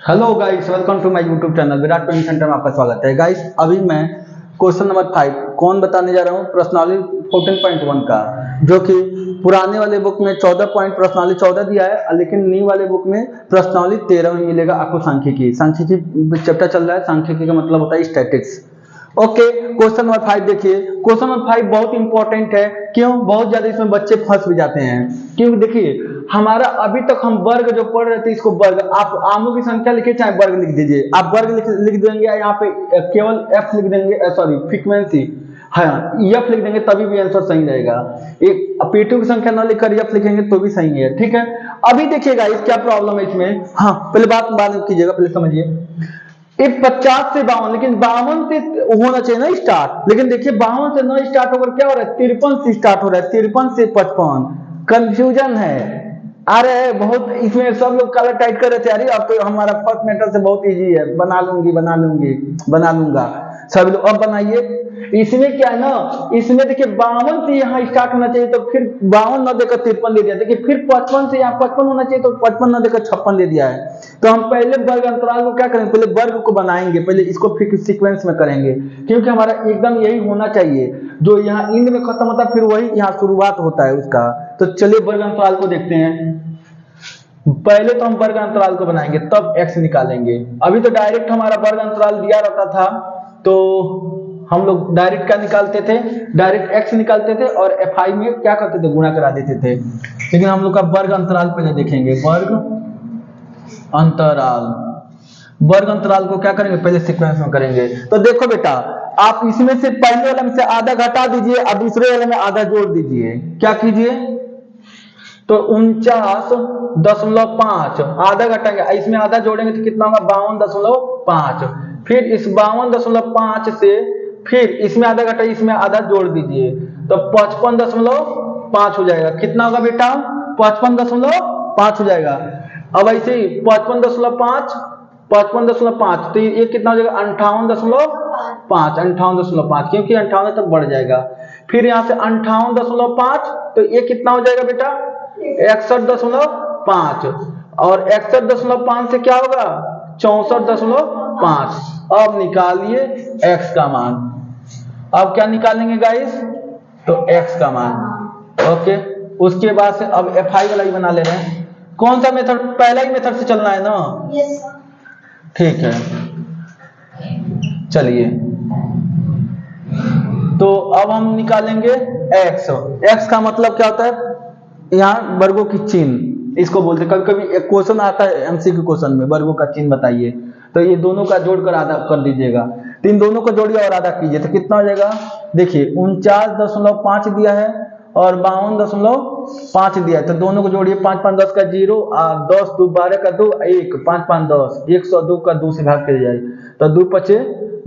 Hello guys, welcome to my YouTube channel Virat training centre में आपका स्वागत है। गाइस अभी मैं क्वेश्चन नंबर 5 कौन बताने जा रहा हूँ, प्रश्नावली 14.1 का, जो कि पुराने वाले बुक में 14 पॉइंट प्रश्नावली 14 दिया है, लेकिन न्यू वाले बुक में प्रश्नावली 13 में मिलेगा आपको। सांख्यिकी चैप्टर चल रहा है। सांख्यिकी का मतलब होता है स्टैटिक्स। ओके, क्वेश्चन नंबर 5 देखिए। क्वेश्चन नंबर 5 बहुत इंपॉर्टेंट है। क्यों? बहुत ज्यादा इसमें बच्चे फंस भी जाते हैं। क्योंकि देखिए, हमारा अभी तक हम वर्ग जो पढ़ रहे थे, इसको वर्ग, आप आमों की संख्या लिखे चाहे वर्ग लिख दीजिए। आप वर्ग लिख देंगे, यहाँ पे केवल एफ लिख देंगे, सॉरी फ्रीक्वेंसी, हाँ एफ लिख देंगे, तभी भी आंसर सही रहेगा। एक पेटू की संख्या न लिखकर एफ लिखेंगे तो भी सही है। ठीक है, अभी देखिएगा इस क्या प्रॉब्लम है इसमें। हाँ, पहले बात कीजिएगा, पहले समझिए। ये 50 से 52, लेकिन 52 से होना चाहिए ना स्टार्ट, लेकिन देखिए 52 से न स्टार्ट होकर क्या हो रहा है, 53 से स्टार्ट हो रहा है, 53 से 55। कंफ्यूजन है। अरे बहुत इसमें सब लोग कलर टाइट कर रहे थे, अरे अब तो हमारा फर्स्ट मेथड से बहुत इजी है, बना लूंगा। सब लोग अब बनाइए। इसमें क्या है ना, इसमें देखिए 52 से यहाँ स्टार्ट होना चाहिए, तो फिर 52 न देकर 53 दे दिया। देखिए फिर 55 से यहाँ 55 होना चाहिए, तो 55 न देकर 56 दे दिया है। तो हम पहले वर्ग अंतराल को क्या करेंगे, पहले वर्ग को बनाएंगे, पहले इसको फिर सीक्वेंस में करेंगे, क्योंकि हमारा एकदम यही होना चाहिए। जो यहाँ इंड में खत्म होता है, फिर वही यहाँ शुरुआत होता है उसका। तो चलिए वर्ग अंतराल को देखते हैं। पहले तो हम वर्ग अंतराल को बनाएंगे, तब x निकालेंगे। अभी तो डायरेक्ट हमारा वर्ग अंतराल दिया रहता था, तो हम लोग डायरेक्ट क्या निकालते थे, डायरेक्ट x निकालते थे और fi में क्या करते थे, गुणा करा देते थे। लेकिन हम लोग का वर्ग अंतराल पहले देखेंगे। वर्ग अंतराल को क्या करेंगे, पहले सीक्वेंस में करेंगे। तो देखो बेटा, आप इसमें से पहले वाले में से आधा घटा दीजिए और दूसरे वाले में आधा जोड़ दीजिए। क्या कीजिए, तो 49.5 आधा घटाएंगे, इसमें आधा जोड़ेंगे तो कितना होगा, 52.5। फिर इस 52.5 से फिर इसमें आधा घटाइए, इसमें आधा जोड़ दीजिए, तो 55.5 हो जाएगा। कितना होगा बेटा, 55.5 हो जाएगा। अब ऐसे ही 55.5, तो ये कितना हो जाएगा, 58.5, क्योंकि 58 तक बढ़ जाएगा। फिर यहाँ से 58.5, तो ये कितना हो जाएगा बेटा, 61.5, और 61.5 से क्या होगा, 64.5। अब निकालिए x का मान। अब क्या निकालेंगे गाइस, तो x का मान। ओके, उसके बाद से अब fi वाला ही बना ले रहे हैं। कौन सा मेथड, पहला ही मेथड से चलना है ना? यस। ठीक है, चलिए। तो अब हम निकालेंगे x का मतलब क्या होता है, यहाँ वर्गों की चिन्ह इसको बोलते हैं। कभी कभी एक क्वेश्चन आता है एमसीक्यू क्वेश्चन में, वर्गों का चिन्ह बताइए, तो ये दोनों का जोड़कर आधा कर दीजिएगा। तो इन दोनों को जोड़िए और आधा कीजिए, तो कितना हो जाएगा, देखिए 49.5 दिया है और 52.5 दिया है, तो दोनों को जोड़िए। 5 5 10 का 0, 10 2 12 का 2, 1 5 5 10, 102 का 2 से भाग कर जाए, तो 2 पचे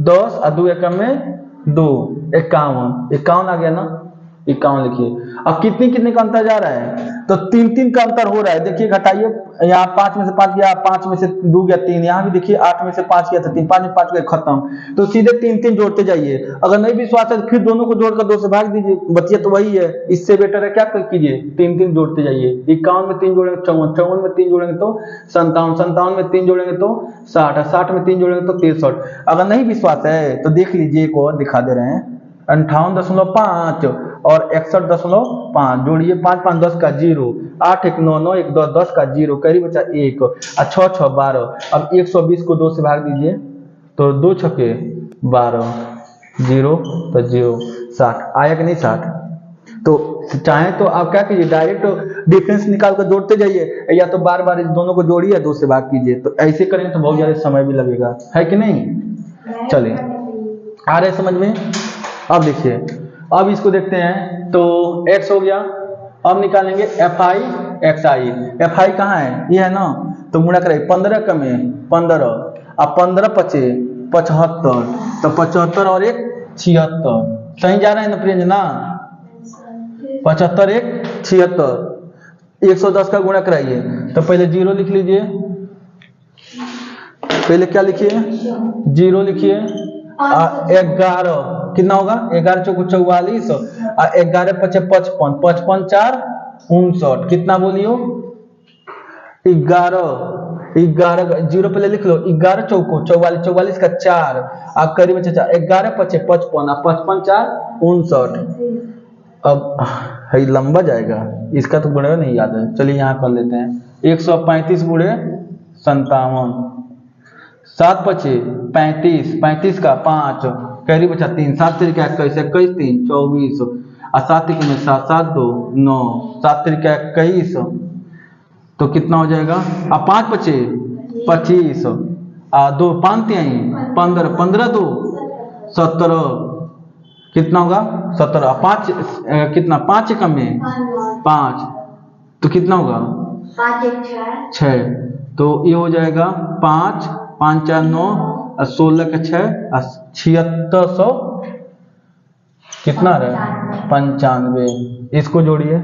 10 और 2 एकम में 2, 51 आ गया ना, 51 लिखिए। अब कितने का अंतर जा रहा है, तो 3 का अंतर हो रहा है। देखिए घटाइए, यहाँ 5 में से 5 गया, 5 में से 2 गया 3, यहाँ भी देखिए 8 में से 5 गया था 3, 5 में 5 गया, खत्म। तो सीधे 3 जोड़ते जाइए। अगर नहीं विश्वास है तो फिर दोनों को जोड़कर 2 से भाग दीजिए, बचिए तो वही है। इससे बेटर है क्या कीजिए, 3 जोड़ते जाइए। 51 में 3 जोड़ेंगे 54, 54 में 3 जोड़ेंगे तो 57, 57 में 3 जोड़ेंगे तो 60, 60 में 3 जोड़ेंगे तो 63। अगर नहीं विश्वास है तो देख लीजिए, एक और दिखा दे रहे हैं। 58.5 और 61.5 जोड़िए। 5 5 10 का 0, 8 1 9 9 1 10 10 का 0, करीब बचा 1 और 6 6 12। अब 120 को 2 से भाग दीजिए, तो 2 छके 12, 0 तो 0, 60 आया कि नहीं, 60। तो चाहे तो आप क्या कीजिए, डायरेक्ट डिफरेंस निकाल कर जोड़ते जाइए, या तो बार बार दोनों को जोड़िए 2 से भाग कीजिए। तो ऐसे करेंगे तो बहुत ज्यादा समय भी लगेगा, है कि नहीं। चलिए, आ रहे समझ में। अब देखिए, अब इसको देखते हैं। तो x हो गया, अब निकालेंगे fi xi। fi कहाँ है, ये है ना, तो गुणा करें 15 का में 15, अब 15 पचे 75, तो 75 और 1 76, सही जा रहा है ना प्रियंज ना, 75 1 76। 110 का गुणा कराइए, तो पहले 0 लिख लीजिए, पहले क्या लिखिए, 0 लिखिए। 11 कितना होगा, 11 चौको 44 और 11 पचे 55, 55 4 59, कितना बोलियो 11 11 जीरो पहले लिख लो, 11 चौको 44, 44 का 4 आप करीब बचा 4, 11 पचे 55, 55 4 59। अब है लंबा जाएगा, इसका तो गुणे नहीं याद है, चलिए यहाँ कर लेते हैं। 135 गुणे 57, 7 पचे 35, 35 का 5 कैरी बचा 3, 7 3 का 21, 21 3 24 और 7 में 7 7 2 9, 7 3 का 21 तो कितना हो जाएगा? अब 5 बचे 25 और 2 5 3 15, 15 2 17 कितना होगा? 17। 5 कितना? 5 कम में 5 तो कितना होगा? 6 तो ये हो जाएगा 5 5 4 9 और 16 का 6 7600 कितना रहा? 95। इसको जोड़िए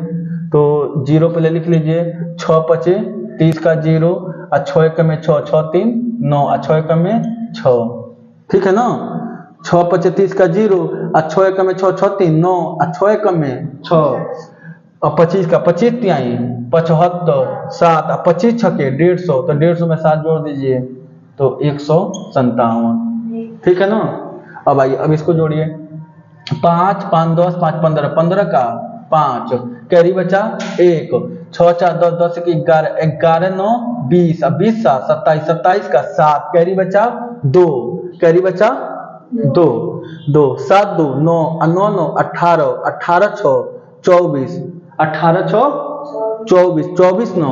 तो जीरो पहले लिख लीजिए, 6 पचे 30 का 0 और 6 एक में 6 6 3 9 और 6 एक में 6, ठीक है ना? 6 पचे 30 का 0 और 6 एक में 6 6 3 9 और 6 एक में 6 और 25 का 25 तिहाई 75 7 और 25 छके 150 तो 150 में 7 जोड़ दीजिए तो 157, ठीक है ना? अब आइए अब इसको जोड़िए, 5 5 10 5 15 15 का 5 कैरी बचा 1, 6 4 10 10 के 11 11 9 20 और 20 7 27 27 का 7 कैरी बचा 2 कैरी बचा 2 2 7 2 9 9 9 18 18 6 24 18 6 24 24 9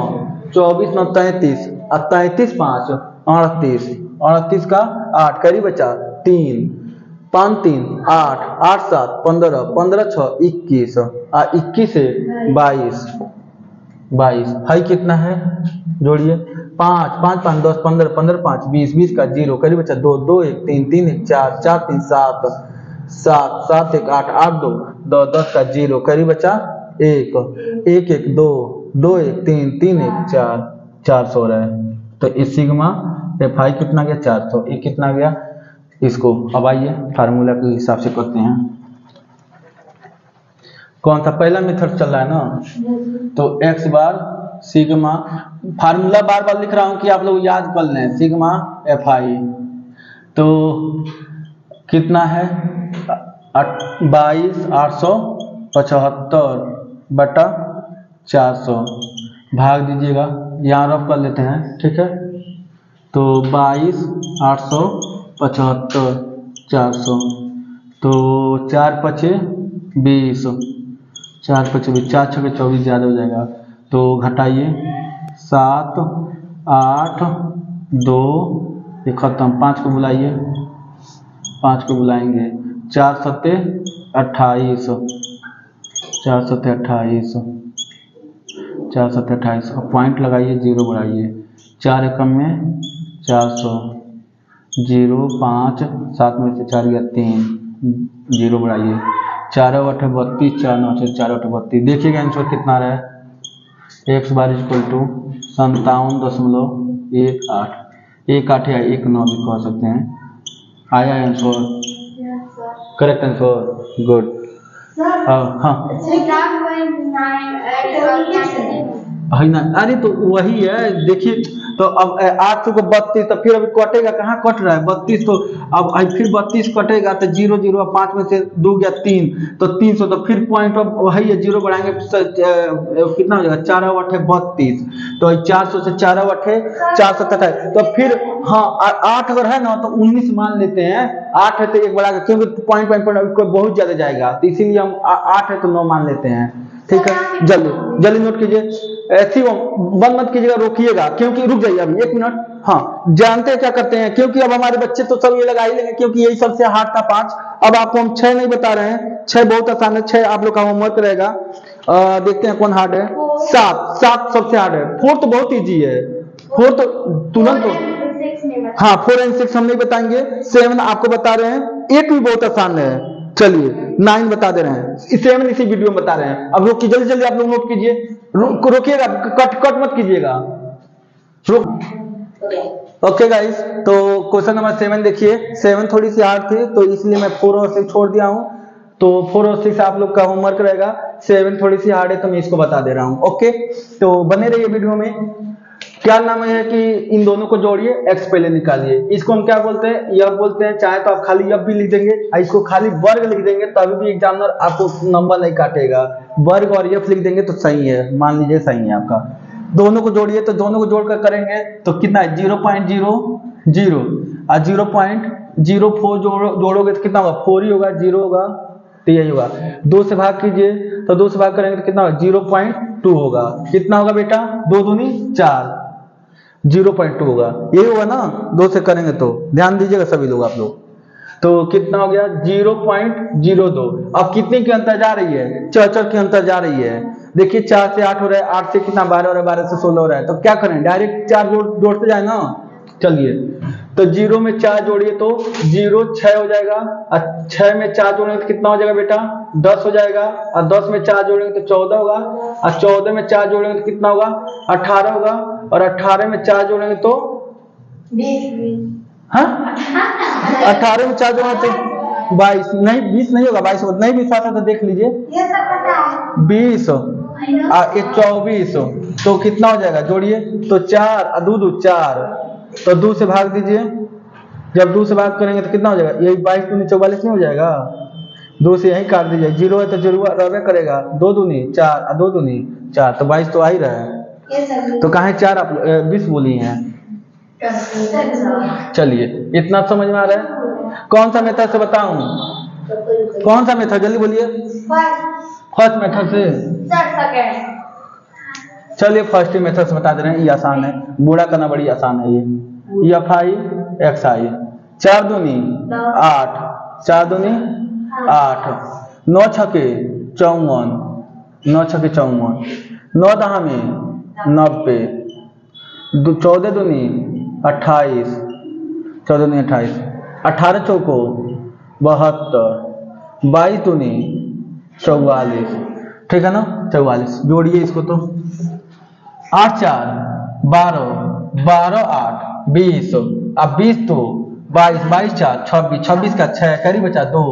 24 9 33 और 33 5 38 38 का 8 कैरी बचा 3 5 3 8 8 7 15 15 6 21 और 21 से 22 22 हाई कितना है? जोड़िए 5 5 5 10 15 15 5 20 20 का 0 करीब बचा 2 2 1 3 3 1 4 4 3 7 7 7 1 8 8 2 2 10 का 0 करीब बचा 1 1 1 2 2 1 3 3 1 4 400 रहा है। तो इस सिग्मा एफ आई कितना गया? 400। ये कितना गया? इसको अब आइए फार्मूला के हिसाब से करते हैं। कौन सा पहला मेथड चल रहा है ना, तो x बार सिग्मा, फार्मूला बार बार लिख रहा हूं कि आप लोग याद कर लें, सिग्मा एफ आई तो कितना है? 22,875 बटा 400 भाग दीजिएगा, यहाँ रफ कर लेते हैं, ठीक है? तो 22,875 400 तो 4 पचे 20 4 पचे 20 4 छके 24 ज़्यादा हो जाएगा तो घटाइए 7 8 2 ये खत्म, 5 को बुलाइए, 5 को बुलाएंगे, 4 सत्ते 28 4 सत्ते 28 4 सत्ते 28 और पॉइंट लगाइए, 0 बढ़ाइए, 4 एकम में 400 0 5 7 में से 4 गया 3 0 बढ़ाइए, 4 8 32 4 9 4 8 32। देखिएगा आंसर कितना रहा है? x बार इक्वल टू 57.18 18 या 19 भी कह सकते हैं। आया आंसर? Correct answer, good. हाँ है ना, अरे तो वही है, देखिए तो अब 8 को 32 तो फिर अभी कटेगा, कहाँ कट रहा है 32 तो अब फिर 32 कटेगा तो 0 0 5 में से 2 गया 3 तो 300 तो फिर पॉइंट अब वही है, 0 बढ़ाएंगे कितना हो जाएगा? 4 8 32 तो 400 से 4 8 427 तो फिर हाँ 8 अगर है ना तो 19 मान लेते हैं, 8 है तो 1 बढ़ा, क्योंकि पॉइंट बहुत ज्यादा जाएगा तो इसीलिए हम 8 है तो 9 मान लेते हैं, ठीक है? जल्दी जल्दी नोट कीजिए, ऐसी बंद मत कीजिएगा, रोकिएगा, क्योंकि रुक जाइए अभी 1 मिनट। हाँ जानते हैं क्या करते हैं, क्योंकि अब हमारे बच्चे तो सब ये लगा ही लेंगे, क्योंकि यही सबसे हार्ड था 5। अब आपको हम 6 नहीं बता रहे हैं, 6 बहुत आसान है, 6 आप लोग का होमवर्क रहेगा। देखते हैं कौन हार्ड है। 7 सबसे हार्ड है, 4 तो बहुत इजी है, 4 तो तुरंत, हाँ 4 और 6 हम नहीं बताएंगे, 7 आपको बता रहे हैं, 8 भी बहुत आसान है, चलिए 9 बता दे रहे हैं, 7 इसी वीडियो में बता रहे हैं। अब रोकिए, जल्दी जल्दी आप लोग नोट कीजिए, रोकिएगा, कट मत कीजिएगा, ओके गाइस। तो क्वेश्चन नंबर 7 देखिए, 7 थोड़ी सी हार्ड थी तो इसलिए मैं 4 और 6 छोड़ दिया हूँ, तो 4 और 6 आप लोग का होमवर्क रहेगा, 7 थोड़ी सी हार्ड है तो मैं इसको बता दे रहा हूँ, ओके? तो बने रहिए वीडियो में। क्या नाम है कि इन दोनों को जोड़िए, x पहले निकालिए। इसको हम क्या बोलते हैं, यह बोलते हैं। चाहे तो आप खाली यह भी लिख देंगे, इसको खाली वर्ग लिख देंगे, तभी भी एग्जामिनर आपको नंबर नहीं काटेगा। वर्ग और यफ लिख देंगे तो सही है, मान लीजिए सही है आपका। दोनों को जोड़िए, तो दोनों को जोड़कर करेंगे तो कितना है 0.00 और 0.04 जोड़ोगे तो कितना होगा 4 ही होगा, 0 होगा तो यही होगा। 2 से भाग कीजिए, तो 2 से भाग करेंगे तो कितना होगा 0.2 होगा। कितना होगा बेटा, 2 दूनी 4, 0.2 होगा, यही होगा ना। 2 से करेंगे तो ध्यान दीजिएगा सभी लोग आप लोग। तो कितना हो गया 0.02। अब कितने की अंतर जा रही है, 4 की अंतर जा रही है। देखिए 4 से 8 हो रहा है, 8 से कितना 12 हो रहा है, 12 से 16 हो रहा है। तो क्या करें, डायरेक्ट 4 जोड़ते जाए ना। चलिए, तो 0 में 4 जोड़िए तो 0 6 हो जाएगा, और 6 में 4 जोड़ेंगे तो कितना हो जाएगा बेटा 10 हो जाएगा, और 10 में 4 जोड़ेंगे तो 14 होगा, और 14 में 4 जोड़ेंगे तो कितना होगा 18 होगा, और 18 में 4 जोड़ेंगे तो 18 में 4 जोड़ेंगे तो 22, नहीं 20 नहीं होगा, 22 होगा, नहीं 20 आता तो देख लीजिए 20 और 24, तो कितना हो जाएगा जोड़िए तो 4 और 2 2 4, तो 2 से भाग दीजिए। जब 2 से भाग करेंगे तो कितना हो जाएगा, यही 22 दूनी 44 नहीं हो जाएगा। 2 से यही काट दीजिए, 0 है तो 0 रहबे करेगा, 2 दूनी 4 और 2 दूनी 4, तो 22 तो आ ही रहा है। तो कहाँ 4 आप 20 बोली हैं। चलिए, इतना समझ में आ रहा है। कौन सा मेथड से बताऊं, कौन सा मेथड जल्दी बोलिए। फर्स्ट मेथड से, चलिए फर्स्ट मेथड से बता दे रहे हैं, ये आसान है, बूढ़ा करना बड़ी आसान है। ये FI XI 4 दूनी 8, 4 दूनी 8, 9 छके 54, 9 छके 54, 9 दहा में 90, 14 दूनी 28, 14 दूनी 28, 18 चौको 72, 22 दूनी 44, ठीक है ना 44। जोड़िए इसको तो 8 4 12, 12 8 20, अब 20 तो 22, 22 4 26, 26 का 6 करी बचा 2,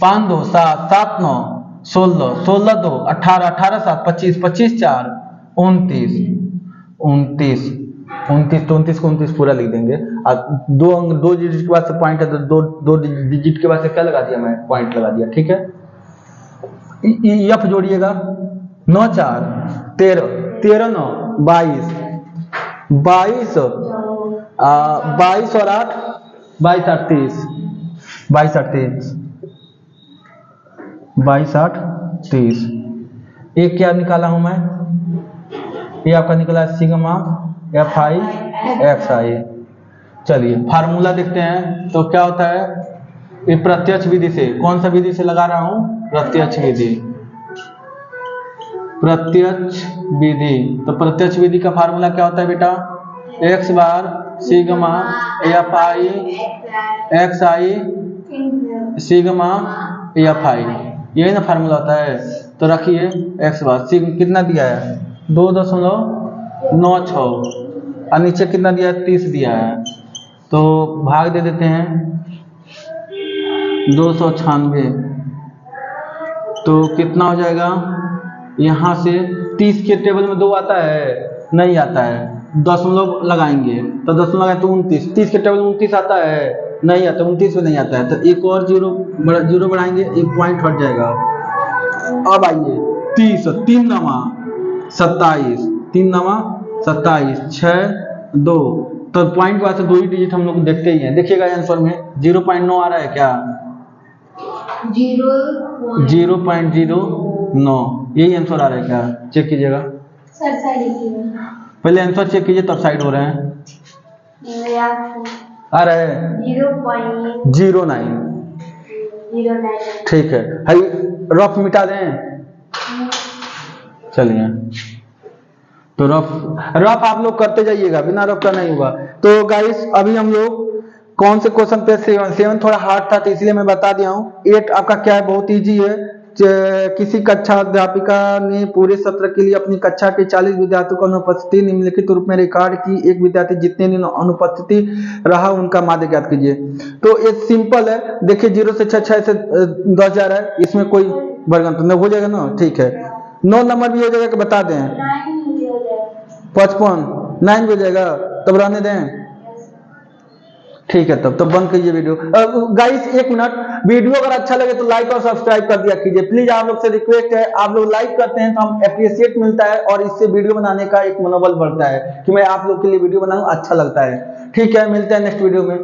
5 2 7, 7 9 16, 16 2 18, 18 7 25, 25 4 29, 29 29 तो 29 को 29 पूरा लिख देंगे। और 2 डिजिट के बाद से पॉइंट है, तो 2 डिजिट के बाद से क्या लगा दिया, मैं पॉइंट लगा दिया, ठीक है। F जोड़िएगा 9 4 13, 13 9 22, 22 22 और 8 22 8 30, 22 8 30, 22 8 30। एक क्या निकाला हूं मैं, ये आपका निकला सिग्मा FI XI। चलिए फार्मूला देखते हैं तो क्या होता है। ये प्रत्यक्ष विधि से, कौन सा विधि से लगा रहा हूं, प्रत्यक्ष विधि, प्रत्यक्ष विधि। तो प्रत्यक्ष विधि का फार्मूला क्या होता है बेटा, x bar sigma FI XI sigma FI, यही ना फार्मूला होता है। तो रखिए x बार कितना दिया है 2.96 और नीचे कितना दिया है 30 दिया है, तो भाग दे देते हैं 296, तो कितना हो जाएगा, यहाँ से 30 के टेबल में 2 आता है, नहीं आता है, दशमलव लगाएंगे तो दशमलव लगाए तो 29, 30 के टेबल में 29 आता है, नहीं आता, 29 में नहीं आता है, तो एक और जीरो बढ़ाएंगे, एक पॉइंट हट जाएगा। अब आइए 30, 3 9 27, 3 9 27, 6 2, तो पॉइंट के बाद से 2 ही डिजिट हम लोग देखते ही हैं। देखिएगा आंसर में 0.9 आ रहा है क्या, 0.09, यही आंसर आ रहा है क्या, चेक कीजिएगा पहले आंसर चेक कीजिए तब साइड हो रहे हैं, आ रहा है 0.09, ठीक है। रफ मिटा दें, चलिए तो रफ आप लोग करते जाइएगा, बिना रफ का नहीं होगा। तो गाइस अभी हम लोग कौन से क्वेश्चन पे 7 थोड़ा हार्ड था तो इसलिए मैं बता दिया हूँ। 8 आपका क्या है, बहुत इजी है। किसी कक्षा अध्यापिका ने पूरे सत्र के लिए अपनी कक्षा के 40 विद्यार्थियों की अनुपस्थिति निम्नलिखित रूप में रिकॉर्ड की। एक विद्यार्थी जितने दिन अनुपस्थिति रहा उनका माध्य ज्ञात कीजिए। तो ये सिंपल है, देखिए 0 से 6 से 10 जा रहा है, इसमें कोई वर्गन तो हो जाएगा ना, ठीक है। 9 नंबर भी हो जाएगा कि बता दें 55, 9 बजेगा, तब रहने दें। ठीक है, तब बंद कीजिए वीडियो। गाइस 1 मिनट, वीडियो अगर अच्छा लगे तो लाइक और सब्सक्राइब कर दिया कीजिए प्लीज। आप लोग से रिक्वेस्ट है, आप लोग लाइक करते हैं तो हम अप्रिशिएट मिलता है और इससे वीडियो बनाने का एक मनोबल बढ़ता है कि मैं आप लोग के लिए वीडियो बनाऊं, अच्छा लगता है। ठीक है, मिलते हैं नेक्स्ट वीडियो में।